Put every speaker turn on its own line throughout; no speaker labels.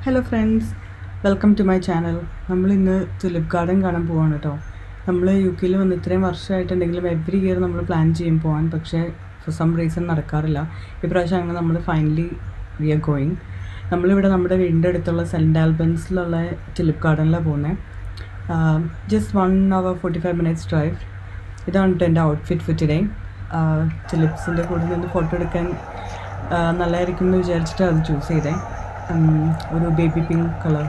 Hello friends, welcome to my channel. നമ്മളിന്ന് tulip garden കാണാൻ പോവാണ് കേട്ടോ. നമ്മൾ UK വന്ന് ഇത്രയും വർഷമായിട്ടുണ്ടെങ്കിലും എവറി ഇയർ നമ്മൾ പ്ലാൻ ചെയ്യും പോകാൻ, പക്ഷേ ഫോർ സം റീസൺ നടക്കാറില്ല. ഇപ്രാവശ്യം അങ്ങനെ നമ്മൾ ഫൈനലി വി ആർ ഗോയിങ്. നമ്മളിവിടെ നമ്മുടെ വീടിൻ്റെ അടുത്തുള്ള സെൻറ്റ് ആൽബൻസിലുള്ള തുലിപ്പ് ഗാർഡനിലാണ് പോകുന്നത്. Just 1 hour 45 minutes drive. ഇതാണ് കേട്ടോ എൻ്റെ ഔട്ട്ഫിറ്റ് ഫോർ ടുഡേ. തുലിപ്സിൻ്റെ കൂടെ നിന്ന് ഫോട്ടോ എടുക്കാൻ നല്ലതായിരിക്കും എന്ന് വിചാരിച്ചിട്ട് അത് ചൂസ് ചെയ്തേ. ഒരു ബേബി പിങ്ക് കളർ.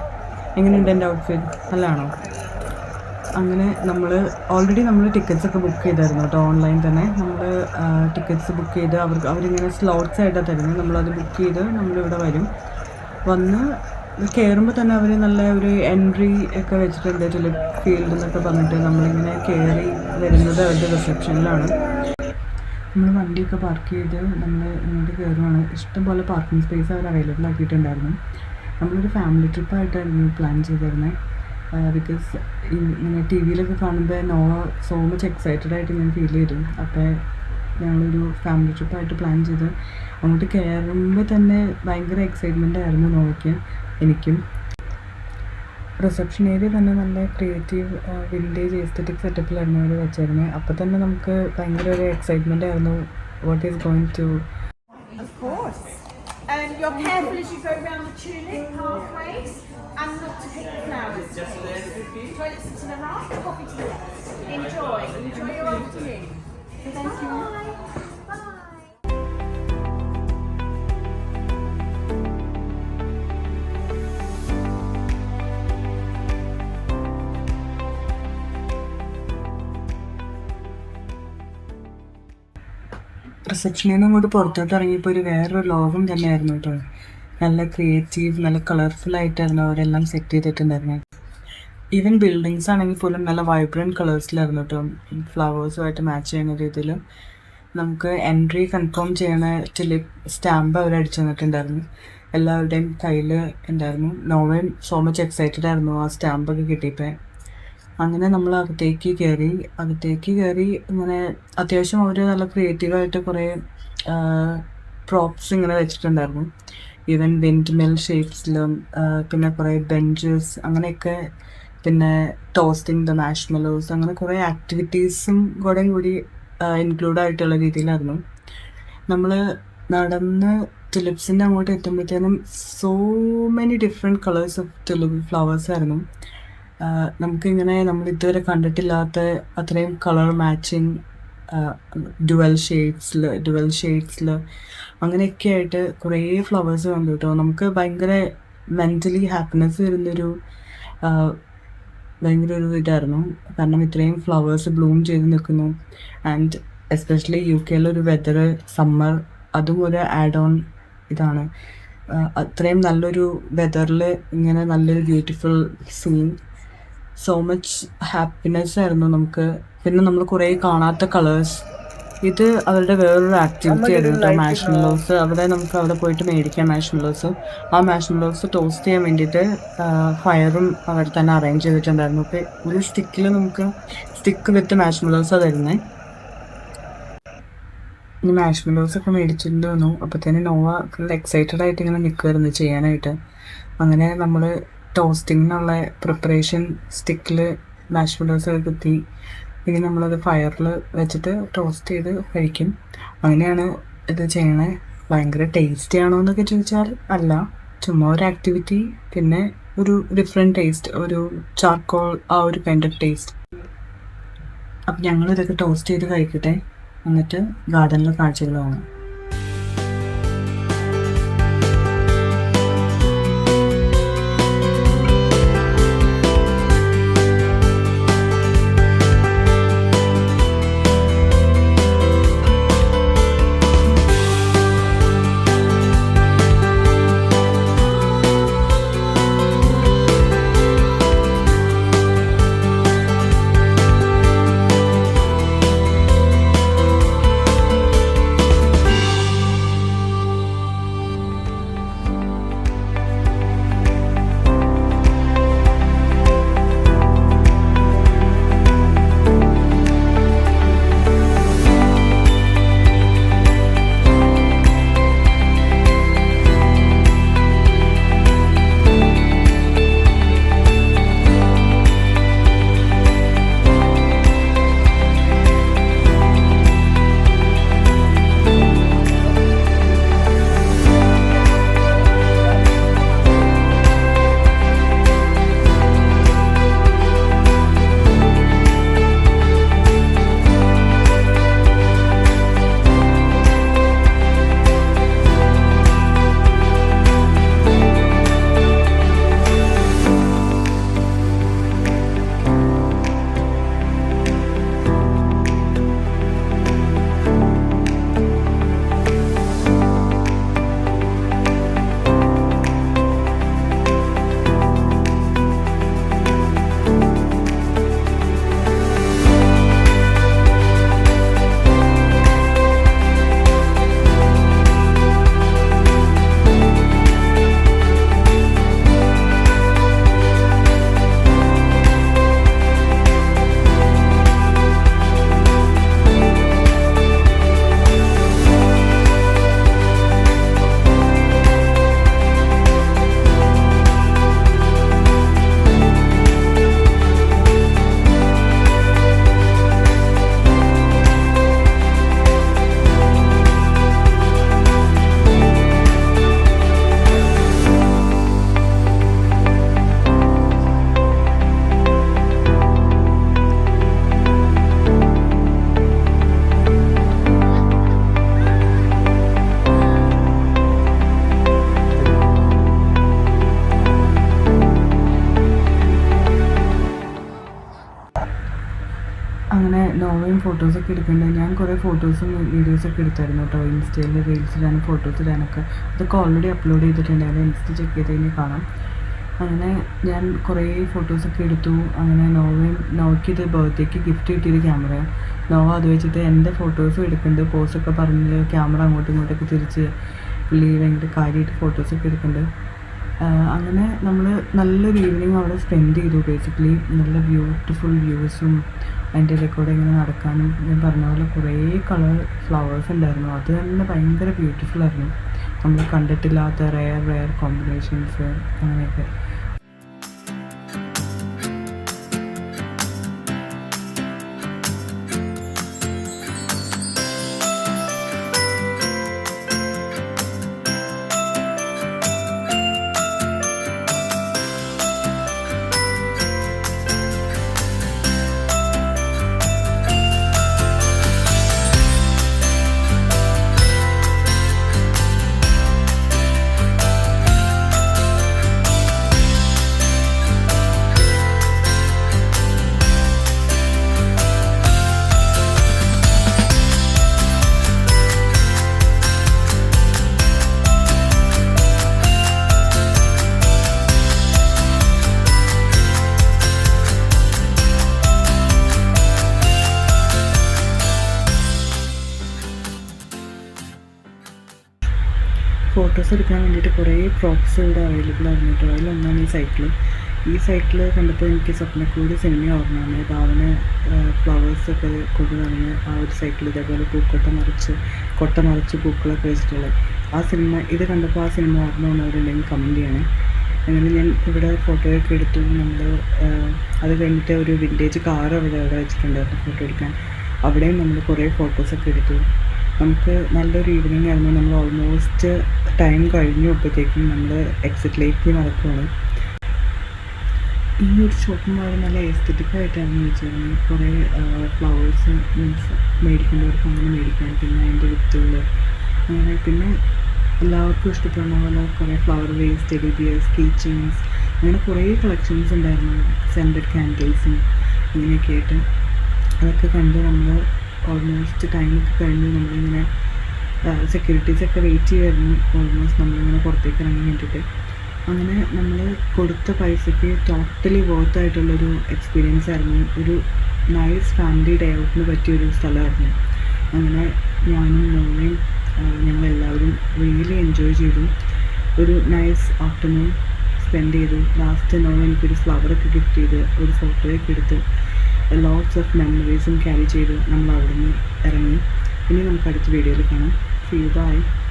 എങ്ങനെയുണ്ട് എൻ്റെ ഔട്ട്ഫിറ്റ്? നല്ലതാണോ? അങ്ങനെ ഓൾറെഡി നമ്മൾ ടിക്കറ്റ്സ് ഒക്കെ ബുക്ക് ചെയ്തായിരുന്നു കേട്ടോ. ഓൺലൈൻ തന്നെ നമ്മൾ ടിക്കറ്റ്സ് ബുക്ക് ചെയ്ത് അവരിങ്ങനെ സ്ലോട്ട്സ് ആയിട്ടാണ് തരുന്നത്. നമ്മളത് ബുക്ക് ചെയ്ത് നമ്മളിവിടെ വന്ന് കയറുമ്പോൾ തന്നെ അവർ നല്ല ഒരു എൻട്രി ഒക്കെ വെച്ചിട്ടുണ്ട്. തുലിപ്പ് ഫീൽഡ് എന്നൊക്കെ പറഞ്ഞിട്ട് നമ്മളിങ്ങനെ കയറി വരുന്നത് അവരുടെ റിസപ്ഷനിലാണ്. നമ്മൾ വണ്ടിയൊക്കെ പാർക്ക് ചെയ്ത് നമ്മൾ ഇങ്ങോട്ട് കയറുവാണ്. ഇഷ്ടംപോലെ പാർക്കിംഗ് സ്പേസ് അവർ അവൈലബിൾ ആക്കിയിട്ടുണ്ടായിരുന്നു. നമ്മളൊരു ഫാമിലി ട്രിപ്പായിട്ടായിരുന്നു പ്ലാൻ ചെയ്തിരുന്നത്. ബിക്കോസ് ഇങ്ങനെ ടി വിയിലൊക്കെ കാണുമ്പോൾ സോ മച്ച് എക്സൈറ്റഡ് ആയിട്ട് ഞാൻ ഫീൽ ചെയ്തു. അപ്പോൾ ഞങ്ങളൊരു ഫാമിലി ട്രിപ്പായിട്ട് പ്ലാൻ ചെയ്ത് അങ്ങോട്ട് കയറുമ്പോൾ തന്നെ ഭയങ്കര എക്സൈറ്റ്മെൻ്റ് ആയിരുന്നു നോക്കിയാൽ എനിക്കും. റിസപ്ഷൻ ഏരിയ തന്നെ നല്ല ക്രിയേറ്റീവ് വിൻറ്റേജ് എസ്തറ്റിക് സെറ്റപ്പിലായിരുന്നു അവർ വെച്ചിരുന്നത്. അപ്പോൾ തന്നെ നമുക്ക് ഭയങ്കര ഒരു എക്സൈറ്റ്മെൻ്റ് ആയിരുന്നു. What is going to.
Of course. You're careful as you go around the tulip pathways and not to pick the flowers. Toilets to the right, coffee to the left. Enjoy your afternoon. Thank you. Bye.
റിസപ്ഷനിൽ നിന്ന് അങ്ങോട്ട് പുറത്തോട്ട് ഇറങ്ങിയപ്പോൾ ഒരു വേറൊരു ലോകം തന്നെയായിരുന്നു കേട്ടോ. നല്ല ക്രിയേറ്റീവ്, നല്ല കളർഫുൾ ആയിട്ടായിരുന്നു അവരെല്ലാം സെറ്റ് ചെയ്തിട്ടുണ്ടായിരുന്നത്. ഈവൻ ബിൽഡിങ്സ് ആണെങ്കിൽ പോലും നല്ല വൈബ്രൻറ്റ് കളേഴ്സിലായിരുന്നു കേട്ടോ. ഫ്ലവേഴ്സുമായിട്ട് മാച്ച് ചെയ്യുന്ന രീതിയിൽ നമുക്ക് എൻട്രി കൺഫേം ചെയ്യണ തുലിപ്പ് സ്റ്റാമ്പ് അവർ അടിച്ചു തന്നിട്ടുണ്ടായിരുന്നു. എല്ലാവരുടെയും കയ്യിൽ ഉണ്ടായിരുന്നു. നോവയും സോ മച്ച് എക്സൈറ്റഡ് ആയിരുന്നു ആ സ്റ്റാമ്പൊക്കെ കിട്ടിയപ്പോൾ. അങ്ങനെ നമ്മൾ അകത്തേക്ക് കയറി ഇങ്ങനെ അത്യാവശ്യം അവർ നല്ല ക്രിയേറ്റീവായിട്ട് കുറേ പ്രോപ്സ് ഇങ്ങനെ വെച്ചിട്ടുണ്ടായിരുന്നു. ഈവൻ വിൻഡ് മിൽ ഷേപ്സിലും പിന്നെ കുറേ ബെഞ്ചസ് അങ്ങനെയൊക്കെ, പിന്നെ ടോസ്റ്റിംഗ് ദ മാഷ്മെലോസ്, അങ്ങനെ കുറേ ആക്ടിവിറ്റീസും കൂടി ഇൻക്ലൂഡ് ആയിട്ടുള്ള രീതിയിലായിരുന്നു. നമ്മൾ നടന്ന് തുലിപ്സിൻ്റെ അങ്ങോട്ട് എത്തുമ്പോഴത്തേനും so many different colours of tulip flowers ആയിരുന്നു. നമുക്കിങ്ങനെ നമ്മൾ ഇതുവരെ കണ്ടിട്ടില്ലാത്ത അത്രയും കളർ മാച്ചിങ്, ഡുവൽ ഷെയ്ഡ്സിൽ അങ്ങനെയൊക്കെ ആയിട്ട് കുറേ ഫ്ലവേഴ്സ് കണ്ടു കേട്ടോ. നമുക്ക് ഭയങ്കര മെൻ്റലി ഹാപ്പിനെസ് വരുന്നൊരു ഭയങ്കര ഒരു ഇതായിരുന്നു. കാരണം ഇത്രയും ഫ്ലവേഴ്സ് ബ്ലൂം ചെയ്ത് നിൽക്കുന്നു. And especially UK weather, summer, അതും ഒരു ആഡ് ഓൺ ഇതാണ്. അത്രയും നല്ലൊരു വെതറിൽ ഇങ്ങനെ നല്ലൊരു beautiful scene, so much happiness ആയിരുന്നു നമുക്ക്. പിന്നെ നമ്മൾ കുറേ കാണാത്ത കളേഴ്സ്. ഇത് അവരുടെ വേറൊരു ആക്ടിവിറ്റി ആയിരുന്നു കേട്ടോ. മാഷ്മെലോസ് അവിടെ പോയിട്ട് മേടിക്കാം മാഷ്മെലോസ്. ആ മാഷ്മെലോസ് ടോസ്റ്റ് ചെയ്യാൻ വേണ്ടിയിട്ട് ഫയറും അവർ തന്നെ അറേഞ്ച് ചെയ്തിട്ടുണ്ടായിരുന്നു. അപ്പോൾ ഒരു സ്റ്റിക്ക് വിത്ത് മാഷ്മെലോസാണ് തരുന്നത്. ഇനി മാഷ്മെലോസ് ഒക്കെ മേടിച്ചിട്ട് വന്നു. അപ്പോൾ തന്നെ നോവ ഫുൾ എക്സൈറ്റഡ് ആയിട്ട് ഇങ്ങനെ നിൽക്കുമായിരുന്നു ചെയ്യാനായിട്ട്. അങ്ങനെ നമ്മൾ ടോസ്റ്റിങ്ങിനുള്ള പ്രിപ്പറേഷൻ, സ്റ്റിക്കിൽ മാഷ്മെലോസ് ഒക്കെ കുത്തി ഇനി നമ്മളത് ഫയറിൽ വെച്ചിട്ട് ടോസ്റ്റ് ചെയ്ത് കഴിക്കും. അങ്ങനെയാണ് ഇത് ചെയ്യണേ. ഭയങ്കര ടേസ്റ്റി ആണോ എന്നൊക്കെ ചോദിച്ചാൽ അല്ല, ചുമ്മാ ഒരു ആക്ടിവിറ്റി, പിന്നെ ഒരു ഡിഫറെൻറ്റ് ടേസ്റ്റ്, ഒരു ചാർക്കോൾ ആ ഒരു കൈൻഡ് ഓഫ് ടേസ്റ്റ്. അപ്പം ഞങ്ങളിതൊക്കെ ടോസ്റ്റ് ചെയ്ത് കഴിക്കട്ടെ, എന്നിട്ട് ഗാർഡനിലെ കാഴ്ചകൾ കാണാം. നോവയും ഫോട്ടോസൊക്കെ എടുക്കുന്നുണ്ട്. ഞാൻ കുറേ ഫോട്ടോസും വീഡിയോസൊക്കെ എടുത്തായിരുന്നു കേട്ടോ. ഇൻസ്റ്റയിൽ റീൽസ് ഇടാനും ഫോട്ടോസ് ഇടാനൊക്കെ. അതൊക്കെ ഓൾറെഡി അപ്ലോഡ് ചെയ്തിട്ടുണ്ട്. അത് ഇൻസ്റ്റ ചെക്ക് ചെയ്ത് കഴിഞ്ഞാൽ കാണാം. അങ്ങനെ ഞാൻ കുറേ ഫോട്ടോസൊക്കെ എടുത്തു. അങ്ങനെ നോവയ്ക്ക് ഇത് ബർത്ത്ഡേക്ക് ഗിഫ്റ്റ് കിട്ടിയൊരു ക്യാമറയാണ്. നോവ അത് വെച്ചിട്ട് എൻ്റെ ഫോട്ടോസും എടുക്കുന്നുണ്ട്. പോസൊക്കെ പറഞ്ഞ് ക്യാമറ അങ്ങോട്ടും ഇങ്ങോട്ടൊക്കെ തിരിച്ച് പുള്ളി ഭയങ്കര കാര്യമായിട്ട് ഫോട്ടോസൊക്കെ എടുക്കുന്നുണ്ട്. അങ്ങനെ നമ്മൾ നല്ലൊരു ഈവനിങ് അവിടെ സ്പെൻഡ് ചെയ്തു. ബേസിക്കലി നല്ല ബ്യൂട്ടിഫുൾ വ്യൂസും അതിൻ്റെ ഇടയ്ക്കൂടെ ഇങ്ങനെ നടക്കാനും ഞാൻ പറഞ്ഞ പോലെ കുറേ കളർ ഫ്ലവേഴ്സ് ഉണ്ടായിരുന്നു. അത് തന്നെ ഭയങ്കര ബ്യൂട്ടിഫുൾ ആയിരുന്നു. നമ്മൾ കണ്ടിട്ടില്ലാത്ത റെയർ കോമ്പിനേഷൻസ് അങ്ങനെയൊക്കെ. ഫോട്ടോസ് എടുക്കാൻ വേണ്ടിയിട്ട് കുറേ പ്രോപ്സ് ഇവിടെ അവൈലബിൾ ആയിരുന്നു കേട്ടോ. അതിലൊന്നാണ് ഈ സൈക്കിൾ കണ്ടപ്പോൾ എനിക്ക് സ്വപ്നക്കൂടി സിനിമ ഓർമ്മ വന്നത്. ഭാവന ഫ്ലവേഴ്സൊക്കെ കൊണ്ട് നടന്ന് ആ ഒരു സൈക്കിൾ ഇതേപോലെ കൊട്ട നിറച്ച് പൂക്കളൊക്കെ വെച്ചിട്ടുള്ളത് ആ സിനിമ. ഇത് കണ്ടപ്പോൾ ആ സിനിമ ഓർമ്മ വന്നവരുണ്ടെങ്കിൽ കമൻറ്റ് ചെയ്യണേ. അങ്ങനെ ഞാൻ ഇവിടെ ഫോട്ടോയൊക്കെ എടുത്തു. നമ്മൾ അത് കഴിഞ്ഞിട്ട് ഒരു വിൻറ്റേജ് കാർ അവിടെ വെച്ചിട്ടുണ്ടായിരുന്നു ഫോട്ടോ എടുക്കാൻ. അവിടെയും നമ്മൾ കുറേ ഫോട്ടോസൊക്കെ എടുത്തു. നമുക്ക് നല്ലൊരു ഈവനിങ് ആയിരുന്നു. നമ്മൾ ഓൾമോസ്റ്റ് ടൈം കഴിഞ്ഞപ്പോഴത്തേക്കും നമ്മൾ എക്സിറ്റിലേക്ക് നടക്കുകയാണ്. ഈ ഒരു ഷോപ്പിംഗ് മാൾ നല്ല എസ്തെറ്റിക്കായിട്ടായിരുന്നു വെച്ചിരുന്നത്. കുറേ ഫ്ലവേഴ്സ് മീൻസ് മേടിക്കേണ്ടവർക്ക് അങ്ങനെ മേടിക്കാൻ, പിന്നെ അതിൻ്റെ വിത്തുകൾ അങ്ങനെ, പിന്നെ എല്ലാവർക്കും ഇഷ്ടപ്പെടുന്ന പോലെ കുറേ flower vase, teddy bears, key chains അങ്ങനെ കുറേ കളക്ഷൻസ് ഉണ്ടായിരുന്നു. സെൻറ്റഡ് ക്യാൻഡിൽസും ഇങ്ങനെയൊക്കെ ആയിട്ട് അതൊക്കെ കണ്ട് നമ്മൾ ഓൾമോസ്റ്റ് ടൈമൊക്കെ കഴിഞ്ഞ് നമ്മളിങ്ങനെ സെക്യൂരിറ്റീസൊക്കെ വെയിറ്റ് ചെയ്യുമായിരുന്നു. ഓൾമോസ്റ്റ് നമ്മളിങ്ങനെ പുറത്തേക്ക് ഇറങ്ങാൻ വേണ്ടിയിട്ട്. അങ്ങനെ നമ്മൾ കൊടുത്ത പൈസയ്ക്ക് ടോട്ടലി വർത്ത് ആയിട്ടുള്ളൊരു എക്സ്പീരിയൻസ് ആയിരുന്നു. ഒരു നൈസ് ഫാമിലി ഡേ ഔട്ടിന് പറ്റിയൊരു സ്ഥലമായിരുന്നു. അങ്ങനെ ഞാനും നോവയും ഞങ്ങളെല്ലാവരും റിയലി എൻജോയ് ചെയ്തു. ഒരു നൈസ് ആഫ്റ്റർനൂൺ സ്പെൻഡ് ചെയ്തു. ലാസ്റ്റ് നോവ എനിക്കൊരു ഫ്ലവറൊക്കെ ഗിഫ്റ്റ് ചെയ്ത് ഒരു ഫോട്ടോയൊക്കെ എടുത്ത് ലോട്ട്സ് ഓഫ് മെമ്മറീസും ക്യാരി ചെയ്ത് നമ്മൾ അവിടെ നിന്ന് ഇറങ്ങി. ഇനി നമുക്ക് അടുത്ത വീഡിയോയിൽ കാണാം. See you, bye.